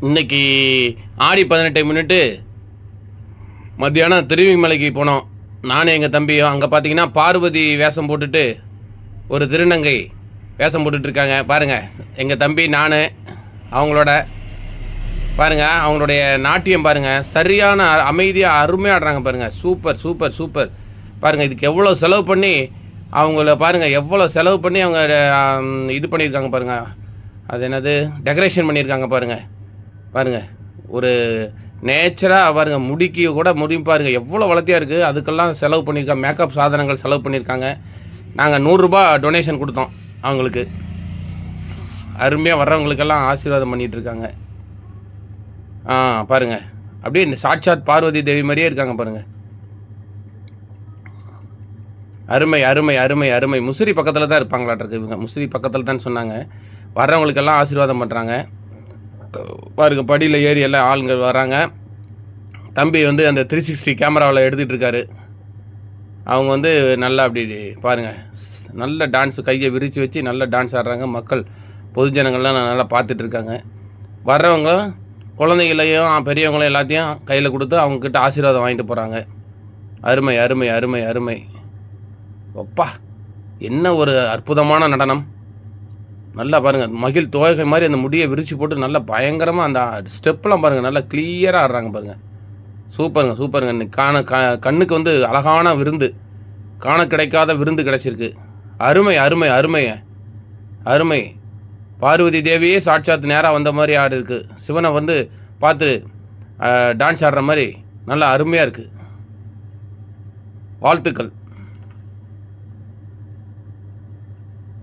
இன்னைக்கு ஆடி 18 முன்னிட்டு மத்தியானம் திருவிமலைக்கு போனோம். நானும் எங்கள் தம்பியும். அங்கே பார்த்தீங்கன்னா பார்வதி வேஷம் போட்டுட்டு ஒரு திருநங்கை வேஷம் போட்டுட்ருக்காங்க பாருங்கள். எங்கள் தம்பி நான் அவங்களோட பாருங்கள், அவங்களுடைய நாட்டியம் பாருங்கள், சரியான அமைதியாக அருமையாக ஆடுறாங்க பாருங்கள். சூப்பர் சூப்பர் சூப்பர் பாருங்கள். இதுக்கு எவ்வளோ செலவு பண்ணி அவங்கள பாருங்கள், எவ்வளோ செலவு பண்ணி அவங்க இது பண்ணியிருக்காங்க பாருங்கள். அது என்னது டெக்கரேஷன் பண்ணியிருக்காங்க பாருங்கள். பாருங்கள் ஒரு நேச்சராக பாருங்கள், முடிக்கு கூட முடியும் பாருங்கள் எவ்வளோ வளர்த்தியாக இருக்குது. அதுக்கெல்லாம் செலவு பண்ணியிருக்காங்க, மேக்கப் சாதனங்கள் செலவு பண்ணியிருக்காங்க. நாங்கள் 100 ரூபா டொனேஷன் கொடுத்தோம் அவங்களுக்கு. அருமையாக வர்றவங்களுக்கெல்லாம் ஆசீர்வாதம் பண்ணிகிட்ருக்காங்க. பாருங்கள் அப்படியே சாட்சாத் பார்வதி தேவி மாதிரியே இருக்காங்க பாருங்கள். அருமை அருமை அருமை அருமை. முசிறி பக்கத்தில் தான் இருப்பாங்களாட்டிருக்கு இவங்க. முசிறி பக்கத்தில் தான் சொன்னாங்க. வர்றவங்களுக்கெல்லாம் ஆசீர்வாதம் பண்ணுறாங்க பாருங்க. படியில் ஏறி எல்லாம் ஆளுங்க வராங்க. தம்பி வந்து அந்த 360 கேமராவில் எடுத்துகிட்டு இருக்காரு. அவங்க வந்து நல்லா அப்படி பாருங்கள், நல்ல டான்ஸு, கையை விரித்து வச்சு நல்ல டான்ஸ் ஆடுறாங்க. மக்கள் பொதுஜனங்கள்லாம் நல்லா பார்த்துட்டு இருக்காங்க. வர்றவங்க குழந்தைகளையும் பெரியவங்களையும் எல்லாத்தையும் கையில் கொடுத்து அவங்கக்கிட்ட ஆசீர்வாதம் வாங்கிட்டு போகிறாங்க. அருமை அருமை அருமை அருமை. அப்பா என்ன ஒரு அற்புதமான நடனம். நல்லா பாருங்கள், மகிழ் தோகை மாதிரி அந்த முடியை விரித்து போட்டு நல்லா பயங்கரமாக அந்த ஸ்டெப்லாம் பாருங்கள், நல்லா கிளியராக ஆடுறாங்க பாருங்கள். சூப்பருங்க சூப்பருங்க. இன்னைக்கு கண்ணுக்கு வந்து அழகான விருந்து, காண கிடைக்காத விருந்து கிடைச்சிருக்கு. அருமை அருமை அருமை அருமை. பார்வதி தேவியே சாட்சாத் நேராக வந்த மாதிரி ஆடு இருக்குது. சிவனை வந்து பார்த்து டான்ஸ் ஆடுற மாதிரி நல்லா அருமையாக இருக்குது. வாழ்த்துக்கள்.